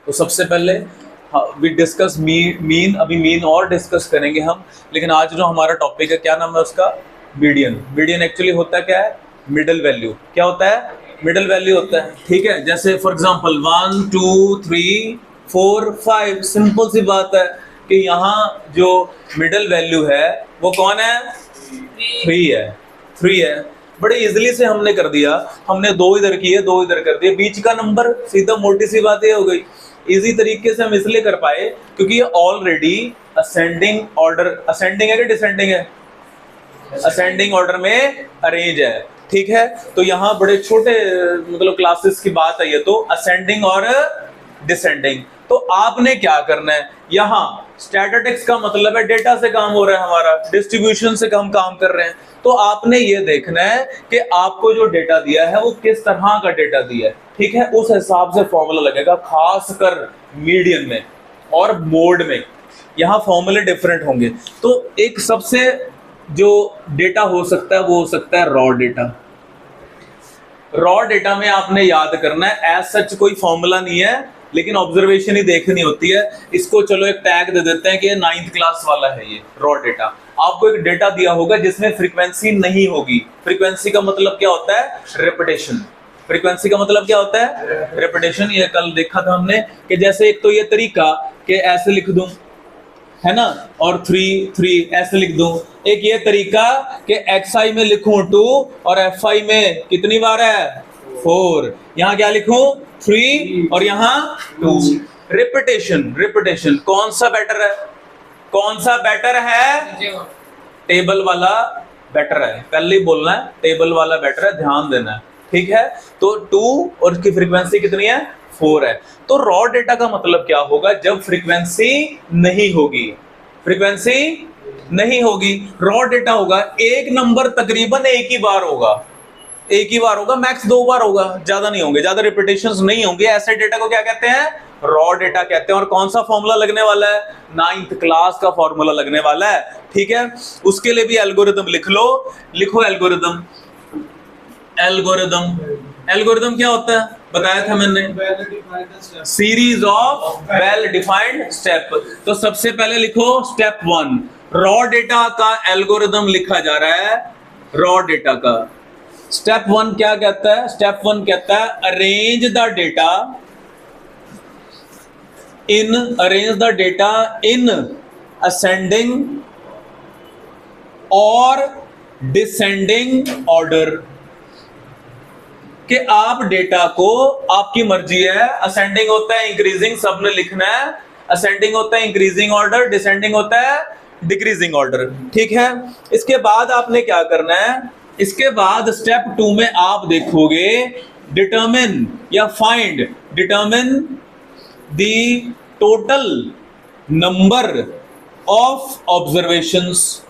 तो सबसे पहले वी डिस्कस मीन, अभी मीन और डिस्कस करेंगे हम, लेकिन आज जो हमारा टॉपिक है क्या नाम है उसका, मीडियन। मीडियन एक्चुअली होता है क्या है, मिडल वैल्यू। क्या होता है, मिडल वैल्यू होता है। ठीक है, जैसे फॉर एग्जांपल 1 2 3 4 5, सिंपल सी बात है कि यहाँ जो मिडल वैल्यू है वो कौन है, 3 है। 3 है, बड़े इजीली से हमने कर दिया। हमने 2 इधर किए, 2 इधर कर दिए, बीच का नंबर सीधा, मोटी सी बात ये हो गई। इजी तरीके से हम इसलिए कर पाए क्योंकि ये ऑलरेडी असेंडिंग ऑर्डर, असेंडिंग है कि डिसेंडिंग है, असेंडिंग ऑर्डर में अरेंज है। ठीक है, तो यहाँ बड़े छोटे मतलब क्लासेस की बात है ये, तो असेंडिंग और डिसेंडिंग। तो आपने क्या करना है, यहाँ स्टैटिस्टिक्स का मतलब है डेटा से काम हो रहा है हमारा, डिस्ट्रीब्यूशन से हम काम कर रहे हैं। तो आपने ये देखना है कि आपको जो डेटा दिया है वो किस तरह का डेटा दिया है। ठीक है, उस हिसाब से फॉर्मूला लगेगा, खासकर मीडियन में और मोड में यहाँ फॉर्मूले डिफरेंट होंगे। तो एक सबसे जो डेटा हो सकता है वो हो सकता है रॉ डेटा। रॉ डेटा में आपने याद करना है, एज सच कोई फॉर्मूला नहीं है, लेकिन ऑब्जर्वेशन ही देखनी होती है। इसको चलो एक टैग दे देते हैं कि ये 9th क्लास वाला है ये रॉ डेटा। आपको एक डेटा दिया होगा जिसमें फ्रीक्वेंसी नहीं होगी। फ्रीक्वेंसी का मतलब क्या होता है, रेपिटेशन। फ्रीक्वेंसी का मतलब क्या होता है, रेपिटेशन। ये कल देखा था हमने कि जैसे एक तो ये तरीका कि ऐसे लिख दूं, है ना, और 3 3 ऐसे लिख दूं। एक ये तरीका कि xi में लिखूं 2 और fi में कितनी बार है, 4। यहाँ क्या लिखूं, 3 और यहाँ 2। रिपीटेशन, रिपीटेशन कौन सा बेटर है, कौन सा बेटर है, टेबल वाला बेटर है। पहले ही बोलना है टेबल वाला बेटर है, ध्यान देना है। ठीक है, तो 2 और उसकी फ्रीक्वेंसी कितनी है, 4 है। तो रॉ डेटा का मतलब क्या होगा, जब फ्रीक्वेंसी नहीं होगी, फ्रीक्वेंसी नहीं होगी, रॉ डेटा होगा। एक नंबर तकरीबन एक ही बार होगा, एक ही बार होगा, मैक्स 2 बार होगा, ज्यादा नहीं होंगे, ज्यादा रिपीटेशंस नहीं होंगे। ऐसे डेटा को क्या कहते हैं, रॉ डेटा कहते हैं। और कौन सा फॉर्मूला लगने वाला है, 9th क्लास का फॉर्मूला लगने वाला है। ठीक है, उसके लिए भी एल्गोरिदम लिख लो, लिखो एल्गोरिदम। एल्गोरिदम, एल्गोरिदम क्या होता है बताया था मैंने, series of well defined step. तो सबसे पहले लिखो स्टेप 1, रॉ डेटा का एल्गोरिदम लिखा जा रहा है। रॉ डेटा का स्टेप 1 क्या कहता है, स्टेप 1 कहता है arrange the data in, arrange the data in ascending और डिसेंडिंग ऑर्डर। कि आप डेटा को, आपकी मर्जी है, असेंडिंग होता है इंक्रीजिंग, सबने लिखना है। असेंडिंग होता है इंक्रीजिंग ऑर्डर, डिसेंडिंग होता है डिक्रीजिंग ऑर्डर। ठीक है, इसके बाद आपने क्या करना है, इसके बाद स्टेप 2 में आप देखोगे डिटरमिन या find, determine the total number of observations.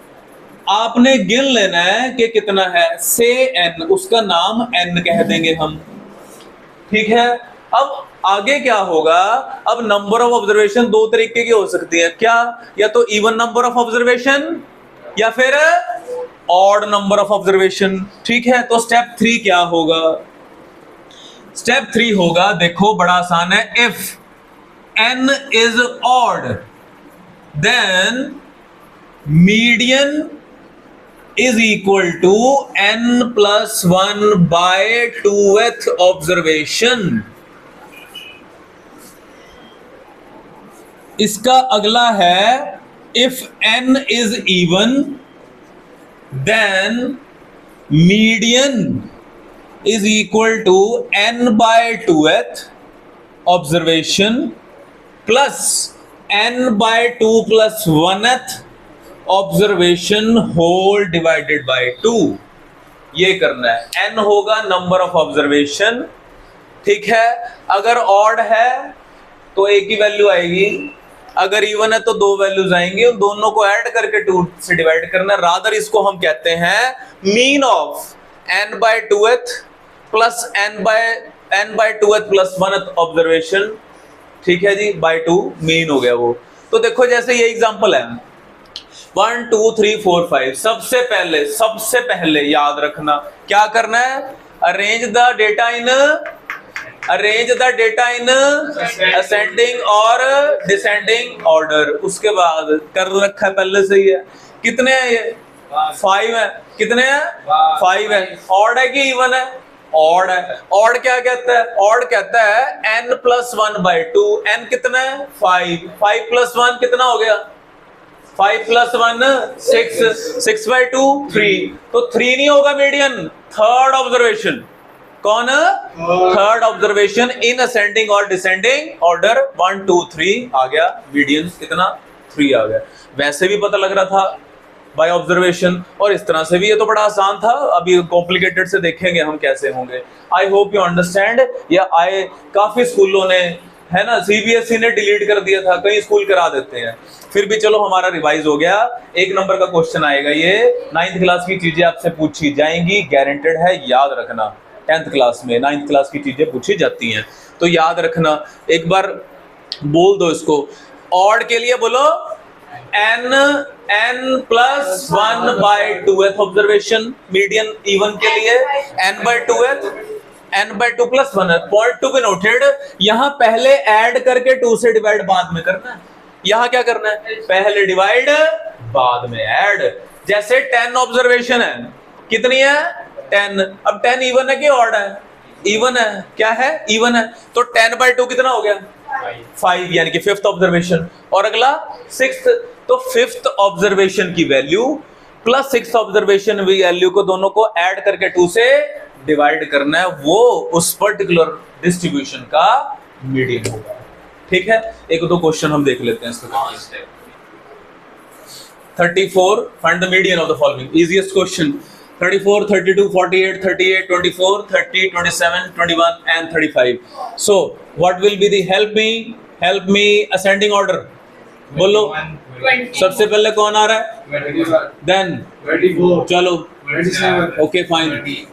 आपने गिन लेना है कि कितना है, से n, उसका नाम n कह देंगे हम। ठीक है, अब आगे क्या होगा, अब नंबर ऑफ ऑब्जर्वेशन 2 तरीके की हो सकती है, क्या, या तो इवन नंबर ऑफ ऑब्जर्वेशन या फिर ऑड नंबर ऑफ ऑब्जर्वेशन। ठीक है, तो स्टेप 3 क्या होगा, स्टेप 3 होगा, देखो बड़ा आसान है, if n is odd then median is equal to n plus 1 by 2th observation। इसका अगला है if n is even then median is equal to n by 2th observation plus n by 2 plus 1th observation whole divided by 2। ये करना है, n होगा number of observation. ठीक है, अगर ऑड है तो एक ही वैल्यू आएगी, अगर इवन है तो 2 वैल्यूज आएंगी, उन दोनों को ऐड करके 2 से डिवाइड करना। रादर इसको हम कहते हैं mean of n by 2th plus n by 2th plus 1th observation. ठीक है जी, बाय 2 मीन हो गया वो। तो देखो जैसे ये एग्जांपल है 1 2 3 4 5, सबसे पहले याद रखना क्या करना है, arrange the data in arrange the data in ascending और डिसेंडिंग ऑर्डर। उसके बाद कर रखा है पहले से ही है। कितने हैं ये? 5 है। कितने हैं? 5 है। ऑड है कि इवन है? ऑड है। ऑड क्या कहता है? ऑड कहता है n + 1/2। n कितना है? 5। 5 + 1 कितना हो गया? 5 + 1 6। 6/2 3। तो 3 नहीं होगा मीडियन। थर्ड ऑब्जर्वेशन कौन? थर्ड ऑब्जर्वेशन इन असेंडिंग और डिसेंडिंग ऑर्डर 1 2 3 आ गया। मीडियन कितना? 3 आ गया। वैसे भी पता लग रहा था बाय ऑब्जर्वेशन, और इस तरह से भी ये तो बड़ा आसान था। अभी कॉम्प्लिकेटेड से देखेंगे हम कैसे होंगे। I hope you understand. या काफी स्कूलों ने, है ना, सीबीएसई ने डिलीट कर दिया था, कई स्कूल करा देते हैं। फिर भी चलो हमारा रिवाइज हो गया। 1 नंबर का क्वेश्चन आएगा। ये 9th क्लास की चीजें आपसे पूछी जाएंगी, गारंटेड है, याद रखना। 10th क्लास में 9th क्लास की चीजें पूछी जाती हैं, तो याद रखना। एक बार बोल दो इसको। ऑड के लिए बोलो n + 1/2th observation. Median even के लिए n/2th, n/2 + 1th। Point to be noted, यहां पहले ऐड करके 2 से डिवाइड बाद में करना है। यहां क्या करना है? पहले डिवाइड बाद में ऐड। जैसे 10 ऑब्जर्वेशन है, कितनी है? 10। अब 10 इवन है कि ऑड है? इवन है। क्या है? इवन है। तो 10/2 कितना हो गया? 5, यानी कि 5th ऑब्जर्वेशन। और अगला 6th। तो 5th ऑब्जर्वेशन की value plus 6th observation value को दोनों को ऐड करके 2 से डिवाइड करना है, वो उस पर्टिकुलर डिस्ट्रीब्यूशन का मीडियन होगा। ठीक है, एक दो क्वेश्चन हम देख लेते हैं इसका। 34 find the median of the following. Easiest question. 34, 32, 48, 38, 24, 30, 27, 21 and 35. So what will be the help me ascending order? बोलो। 20. सबसे पहले कौन आ रहा है? 21, Then 24, चलो 27, okay fine. 32,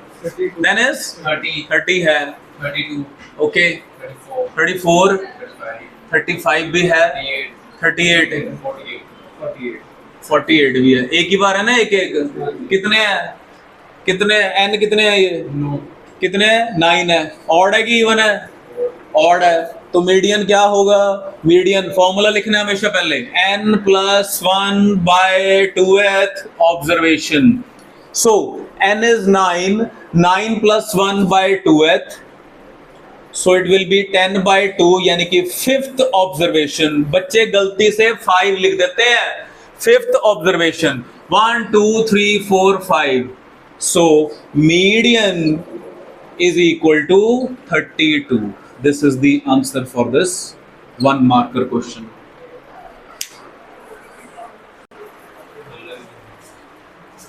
Then is 30, 30 है। 32, Okay 34, 34, 35, 35 भी है, 38, 38, 48, 48. 48 भी है। एक ही बार है ना, एक एक। कितने हैं? कितने n कितने हैं ये? No. कितने? 9 है। ऑड है कि इवन है? ऑड है। तो मीडियन क्या होगा? मीडियन फॉर्मूला लिखना है हमेशा पहले, n + 1/2th observation. So n is 9, 9 + 1/2th, so it will be 10/2, यानी कि 5th ऑब्जर्वेशन। बच्चे गलती से 5 लिख देते हैं। 5th observation 1 2 3 4 5। So median is equal to 32. This is the answer for this 1 marker question.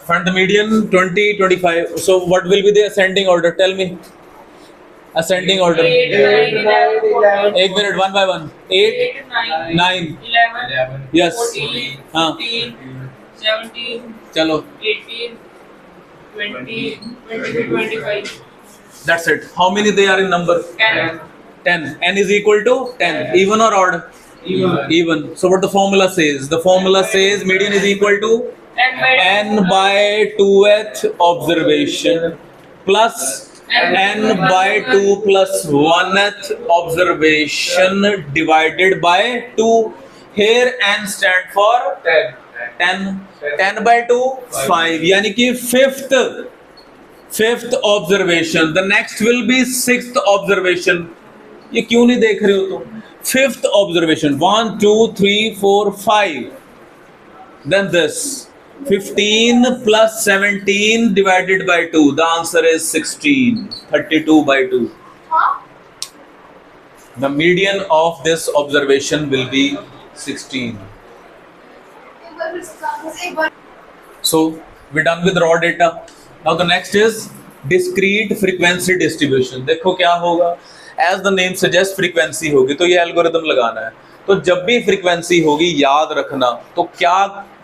Find the median 20, 25. So what will be the ascending order? Tell me. Ascending order. 8, 9, 11, 14, 1 minute, 1 by 1. 8, 9, 9. 11, 11, Yes. 14, हाँ. 15, 17, चलो. 18, 20, 22, 25, That's it. How many they are in number? 10. 10. N is equal to 10. Even or odd? Even. Even. So what the formula says? The formula says median is equal to 10/2 n/2th observation plus n/2 + 1th observation divided by 2. Here n stand for 10. 10. 10/2 5, यानी कि 5th observation. The next will be 6th observation. ये क्यों नहीं देख रहे हो तुम? 5th observation 1 2 3 4 5. Then this 15 + 17 divided by 2. The answer is 16. 32/2. The median of this observation will be 16. So we're done with raw data. Now the next is discrete frequency distribution. देखो क्या होगा? As the name suggests, frequency होगी, तो ये algorithm लगाना है। तो जब भी फ्रीक्वेंसी होगी याद रखना, तो क्या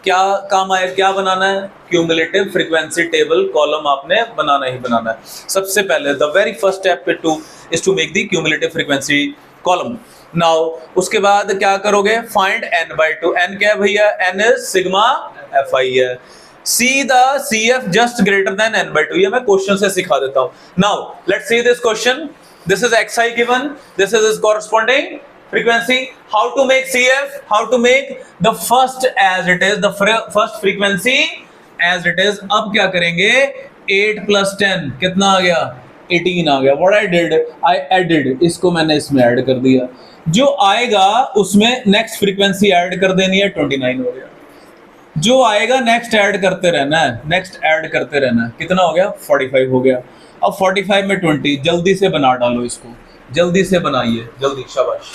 क्या काम आए, क्या बनाना है? क्यूमुलेटिव फ्रीक्वेंसी टेबल कॉलम आपने बनाना ही बनाना है। सबसे पहले the very first step is to make the cumulative frequency column. Now उसके बाद क्या करोगे? Find n/2। n क्या है भैया? n इज सिग्मा fi है। See the CF just greater than n/2। ये मैं क्वेश्चन से सिखा देता हूं। Now let's see this question. This is xi given, this is its corresponding frequency. How to make CF? How to make the first as it is, the first frequency as it is. अब क्या करेंगे, 8 plus 10 कितना आ गया, 18 आ गया. What I did, I added, इसको मैंने इसमें add कर दिया, जो आएगा उसमें नेक्स्ट फ्रीक्वेंसी ऐड कर देनी है, 29 हो गया. जो आएगा नेक्स्ट ऐड करते रहना है, नेक्स्ट ऐड करते रहना है. कितना हो गया, 45 हो गया. अब 45 में 20, जल्दी से बना डालो इसको, जल्दी से बनाइए, जल्दी, शाबाश.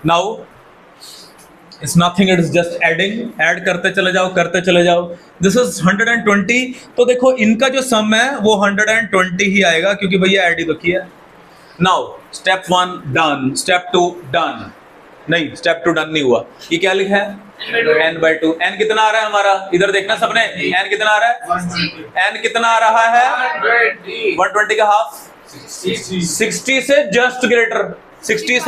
Now it's nothing, it is just adding. Add करते चले जाओ, करते चले जाओ. This is 120. तो देखो इनका जो सम है वो 120 ही आएगा, क्योंकि भैया ऐड ही तो किया. Now step 1 done, step 2 done. नहीं, स्टेप 2 डन नहीं हुआ. ये क्या लिखा है, n/2. n कितना आ रहा है हमारा, इधर देखना सबने, n कितना आ रहा है, n कितना आ रहा है, 120 का हाफ, 60 से जस्ट ग्रेटर, 60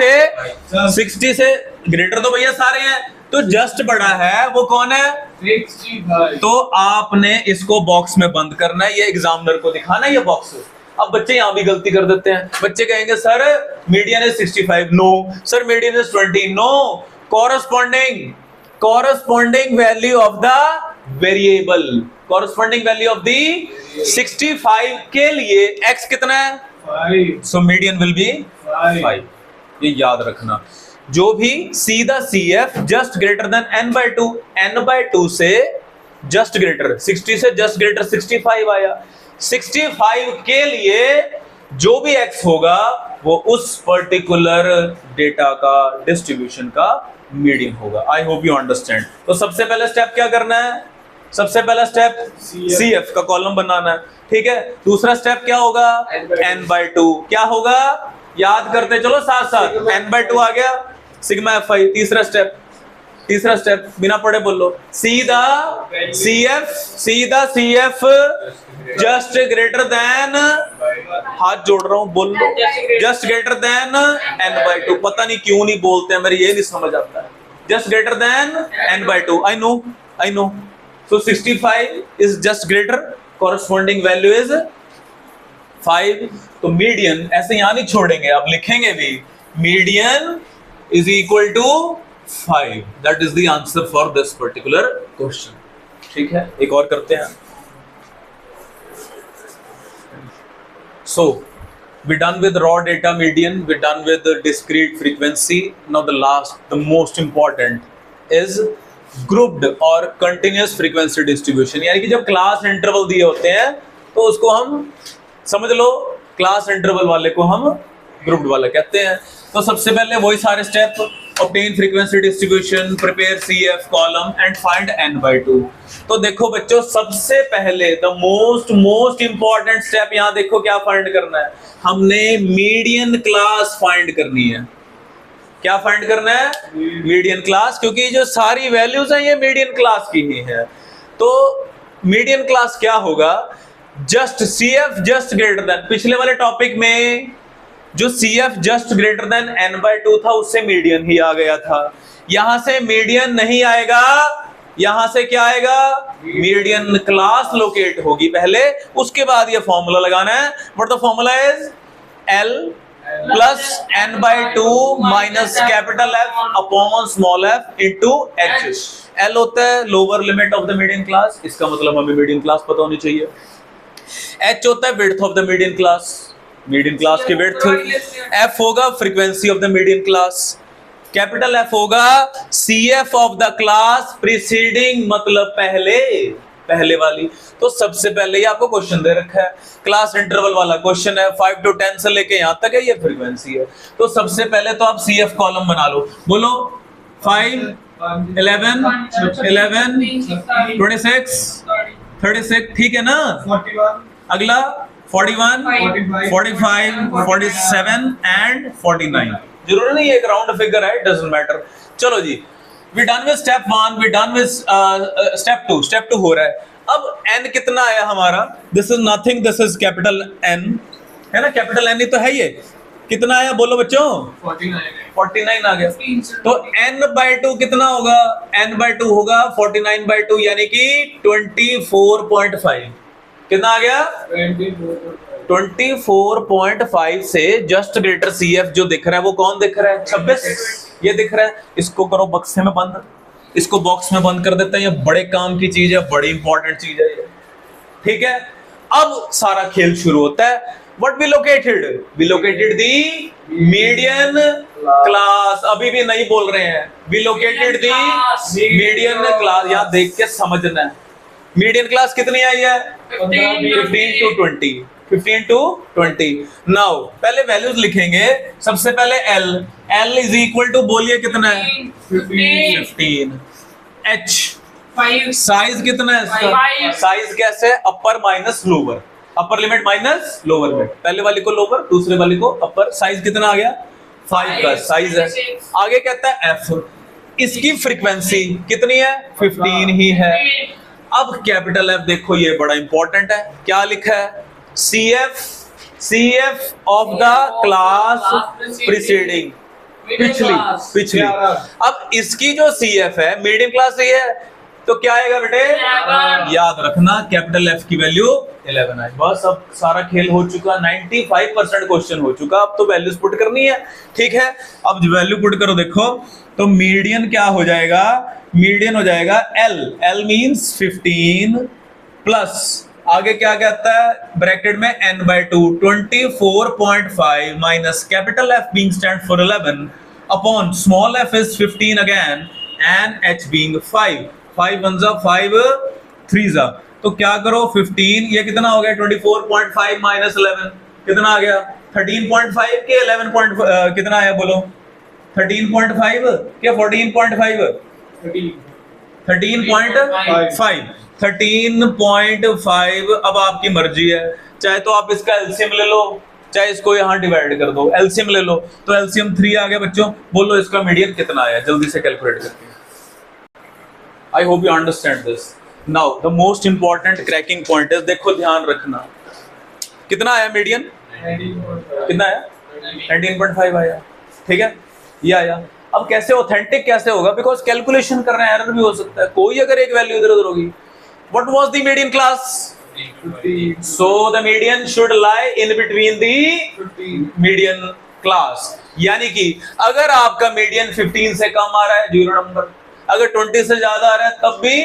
से ग्रेटर तो भैया सारे हैं, तो जस्ट बड़ा है वो कौन है, 65. तो आपने इसको बॉक्स में बंद करना है, ये एग्जामिनर को दिखाना है ये बॉक्स. अब बच्चे यहां भी गलती कर देते हैं. बच्चे कहेंगे sir median is 65, no sir median is 20, no. Corresponding value of the variable, corresponding value of the 65 के लिए x कितना है, 5. So median will be 5. ये याद रखना. जो भी सीधा CF just greater than n/2, n/2 से जस्ट ग्रेटर, 60 से जस्ट ग्रेटर 65 आया. 65 के लिए जो भी x होगा वो उस पर्टिकुलर डेटा का डिस्ट्रीब्यूशन का मीडियन होगा. I hope you understand. तो सबसे पहले स्टेप क्या करना है, सबसे पहला स्टेप CF का कॉलम बनाना है, ठीक है. दूसरा स्टेप क्या होगा, n/2. क्या होगा, याद करते चलो साथ साथ, n/2 आ गया, सिग्मा fi. तीसरा स्टेप बिना पढ़े बोल लो, सीधा CF जस्ट ग्रेटर देन, हाथ जोड़ रहा हूं, बोल लो, जस्ट ग्रेटर देन n/2. पता नहीं क्यों नहीं बोलते हैं, मेरे ये नहीं समझ आता है. Just greater than n/2. I know. So 65 is just greater, corresponding value is 5. तो मीडियन ऐसे यहां नहीं छोड़ेंगे, आप लिखेंगे भी, median is equal to 5. That is the answer for this particular question. ठीक है, एक और करते हैं. So we're done with raw data median, we're done with the discrete frequency. Now the most important is grouped or continuous frequency distribution. यानी कि जब class interval दिए होते हैं तो उसको हम समझ लो, क्लास इंटरवल वाले को हम ग्रुप्ड वाला कहते हैं. तो सबसे पहले वही सारे step, obtain frequency distribution, prepare CF column and find n/2. तो देखो बच्चों, सबसे पहले द मोस्ट इंपॉर्टेंट स्टेप यहां देखो क्या फाइंड करना है, हमने मीडियन क्लास फाइंड करनी है. क्या फाइंड करना है, मीडियन क्लास, क्योंकि जो सारी वैल्यूज हैं ये मीडियन क्लास की ही है. तो मीडियन क्लास क्या होगा, just CF just greater than, पिछले वाले टॉपिक में जो CF just greater than n/2 था उससे मीडियन ही आ गया था. यहां से मीडियन नहीं आएगा, यहां से क्या आएगा, मीडियन क्लास लोकेट होगी पहले, उसके बाद ये फॉर्मूला लगाना है. But the formula is L plus n/2 minus capital F upon small f into H. L होता है lower limit of the median class, इसका मतलब हमें मीडियन क्लास पता होनी चाहिए. H होता है width of the median class, median class की विड्थ. F होगा frequency of the median class. Capital F होगा CF of the class preceding, मतलब पहले वाली. तो सबसे पहले ये आपको क्वेश्चन दे रखा है, क्लास इंटरवल वाला क्वेश्चन है, 5 to 10 से लेके यहां तक है, ये फ्रीक्वेंसी है. तो सबसे पहले तो आप CF कॉलम बना लो, बोलो 5, 11, 26, 36, ठीक है ना. 41. अगला 41, 45, 47 एंड 49. जरूरी नहीं एक राउंड फिगर है, डजंट मैटर. चलो जी, we done with step 1, we done with step 2. Step 2 हो रहा है. अब n कितना आया हमारा, this is nothing, this is capital N है ना, कैपिटल N ही तो है. ये कितना आया बोलो बच्चों, 49 आ गया. तो n/2 कितना होगा, n/2 होगा 49/2 यानी कि 24.5. कितना आ गया, 24. 24.5 से जस्ट ग्रेटर CF जो दिख रहा है वो कौन दिख रहा है? 26 ये दिख रहा है। इसको करो बक्से में बंद, इसको बॉक्स में बंद कर देते हैं। ये बड़े काम की चीज है, बड़ी इंपॉर्टेंट चीज है ये, ठीक है। अब सारा खेल शुरू होता है। What we located? We located the median class. अभी भी नहीं बोल रहे हैं। We located the median class. यहाँ देख के समझना है। मीडियन क्लास कितनी आई है? 15 to 20. 15 to 20. Now पहले वैल्यूज लिखेंगे। सबसे पहले L is equal to, बोलिए कितना है? 15. H 5 साइज कितना है इसका? 5. साइज कैसे? अपर minus lower, upper limit minus lower limit. पहले वाली को लोअर, दूसरे वाली को अपर। साइज कितना आ गया? 5 का साइज है। आगे कहता है F, इसकी फ्रीक्वेंसी कितनी है? 15 ही है। अब कैपिटल F देखो, ये बड़ा इंपॉर्टेंट है। क्या लिखा है? CF of the class preceding, पिछली। अब इसकी जो CF है मीडियम क्लास ही है, तो क्या आएगा बेटे? 11. याद रखना कैपिटल F की वैल्यू 11 है। बस अब सारा खेल हो चुका, 95% क्वेश्चन हो चुका। अब तो वैल्यूज पुट करनी है, ठीक है। अब वैल्यू पुट करो, देखो तो मीडियन क्या हो जाएगा? मीडियन हो जाएगा L मींस 15 प्लस आगे क्या कहता है ब्रैकेट में n/2 24.5 minus capital F being stand for 11 upon small f is 15 again and h being 5 5 1 जा 5 3 जा। तो क्या करो 15 ये कितना हो गया 24.5 माइनस 11 कितना आ गया 13.5 के 11 कितना आया बोलो 13.5 क्या 14.5 13.5 13.5। अब आपकी मर्जी है, चाहे तो आप इसका एलसीएम ले लो, चाहे इसको यहाँ डिवाइड कर दो। एलसीएम ले लो तो एलसीएम 3 आ गया बच्चों। बोलो इसका मीडियन कितना आया, जल्दी से कैलकुलेट करके। I hope you understand this. Now the most important cracking point है, देखो ध्यान रखना कितना आया मीडियन, कितना आया 19.5 आया, ठीक है ये आया। अब कैसे ऑथेंटिक कैसे होगा, बिकॉज कैलकुलेशन कर रहे हैं, एरर भी हो सकता है, कोई अगर एक वैल्यू इधर उधर होगी। What was the median class? 15. So the median should lie in between the 15. median class। यानी कि अगर आपका मीडियन 15 से कम आ रहा है 0 नंबर, अगर 20 से ज्यादा आ रहा है तब भी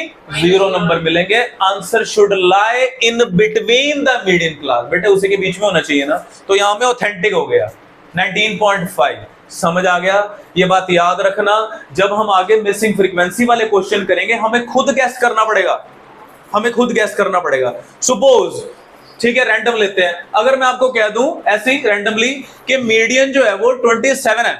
0 नंबर मिलेंगे। Answer should lie in between the median class, बेटे उसी के बीच में होना चाहिए ना। तो यहां में ऑथेंटिक हो गया 19.5। समझ आ गया, ये बात याद रखना। जब हम आगे मिसिंग फ्रीक्वेंसी वाले क्वेश्चन करेंगे हमें खुद गैस करना पड़ेगा, हमें खुद गैस करना पड़ेगा। सपोज ठीक है रैंडम लेते हैं, अगर मैं आपको कह दूं ऐसे ही रैंडमली कि मीडियन जो है वो 27 है,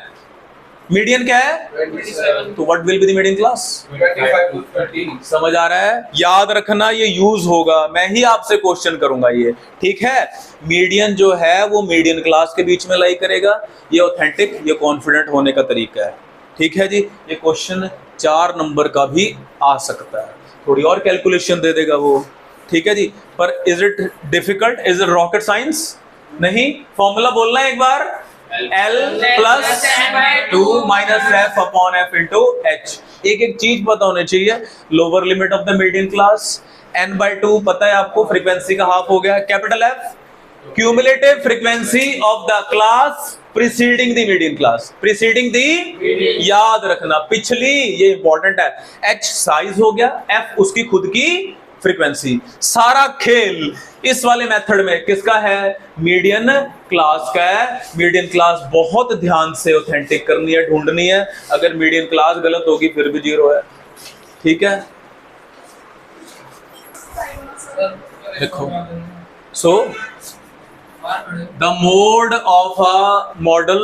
मीडियन क्या है 27. तो what will be the median class 25 to 30. समझ आ रहा है, याद रखना ये यूज होगा, मैं ही आपसे क्वेश्चन करूंगा ये, ठीक है। मीडियन जो है वो मीडियन क्लास के बीच में लाई करेगा, ये ऑथेंटिक ये कॉन्फिडेंट होने का तरीका है, ठीक है जी। ये क्वेश्चन 4 नंबर का भी आ सकता है, थोड़ी और कैलकुलेशन दे देगा वो, ठीक है जी। पर is it difficult, is it rocket science? नहीं। फॉर्मूला बोलना है एक बार, L plus 2 minus f upon f into h। एक एक चीज पता होनी चाहिए, lower limit of the median class n/2 पता है आपको, फ्रीक्वेंसी का हाफ हो गया, capital F cumulative frequency of the class preceding the median class, preceding the याद रखना पिछली, ये इंपॉर्टेंट है। h साइज हो गया, f उसकी खुद की फ्रीक्वेंसी। सारा खेल इस वाले मेथड में किसका है, मीडियन क्लास का है। मीडियन क्लास बहुत ध्यान से ऑथेंटिक करनी है, ढूंढनी है। अगर मीडियन क्लास गलत होगी फिर भी 0 है, ठीक है। देखो सो the mode of a model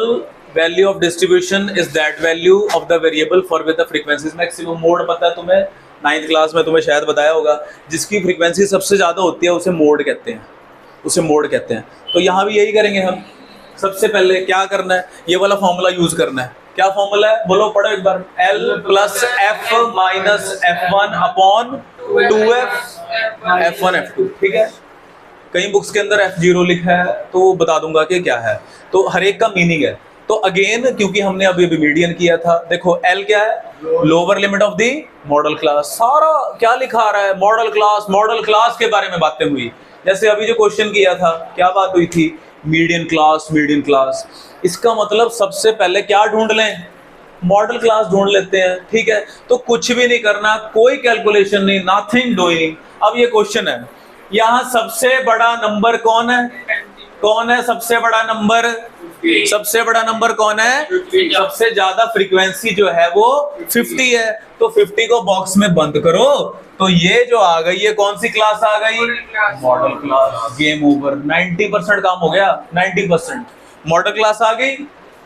value of distribution is that value of the variable for with the frequencies maximum। Mode पता है तुम्हें, 9th क्लास में तुम्हें शायद बताया होगा, जिसकी फ्रीक्वेंसी सबसे ज्यादा होती है उसे मोड कहते हैं, उसे मोड कहते हैं। तो यहाँ भी यही करेंगे हम। सबसे पहले क्या करना है, ये वाला फॉर्मूला यूज करना है। क्या फॉर्मूला है बोलो, पढ़ो एक बार, L plus f minus f1 upon 2f f1 f2, ठीक है। कई बुक्स के अंदर f0 लिखा है तो बता दूंगा कि क्या है, तो हर एक का मीनिंग है। तो अगेन क्योंकि हमने अभी मीडियन किया था, देखो L क्या है, lower limit of the model class. सारा क्या लिखा आ रहा है, मॉडल क्लास के बारे में बातें हुई। जैसे अभी जो क्वेश्चन किया था, क्या बात हुई थी, मीडियन क्लास, मीडियन क्लास, इसका मतलब सबसे पहले क्या ढूंढ लें, मॉडल क्लास ढूंढ लेते हैं, ठीक है। तो कुछ भी नहीं करना, कोई कैलकुलेशन नहीं, नथिंग डूइंग। अब ये क्वेश्चन है, यहाँ सबसे बड़ा नंबर कौन है, कौन है सबसे बड़ा नंबर, सबसे बड़ा नंबर कौन है, 50। सबसे ज्यादा फ्रीक्वेंसी जो है वो 50 है, तो 50 को बॉक्स में बंद करो, तो ये जो आ गई, ये कौन सी क्लास आ गई, मॉडल क्लास। गेम ओवर, 90% काम हो गया, 90% मॉडल क्लास आ गई,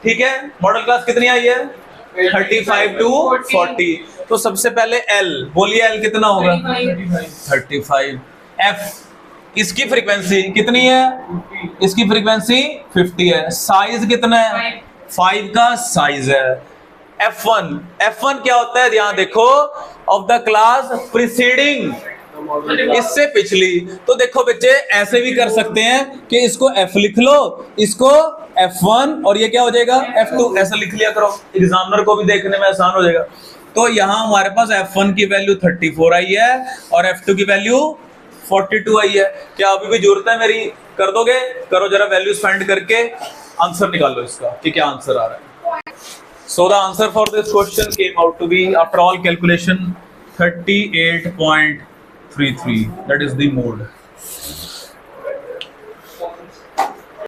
ठीक है। मॉडल क्लास कितनी आई है, 35 to 40। तो सबसे पहले L बोलिए, L कितना होगा, 35। F, इसकी फ्रीक्वेंसी कितनी है, इसकी फ्रीक्वेंसी 50 है, साइज कितना है, 5 का साइज है। F1, F1 क्या होता है, ध्यान देखो, ऑफ द क्लास प्रीसीडिंग, इससे पिछली। तो देखो बच्चे, ऐसे भी कर सकते हैं कि इसको F लिख लो, इसको F1, और ये क्या हो जाएगा F2, ऐसा लिख लिया करो, एग्जामिनर को भी देखने में आसान हो जाएगा। तो यहाँ हमारे पास F1 की वैल्यू 34 आई है और F2 की वैल्यू 42 आई है। क्या अभी भी जरूरत है मेरी, कर दोगे, करो जरा, वैल्यूज फाइंड करके आंसर निकाल लो इसका कि क्या आंसर आ रहा है। So the answer for this question came out to be, after all calculation, 38.33, that is the mode.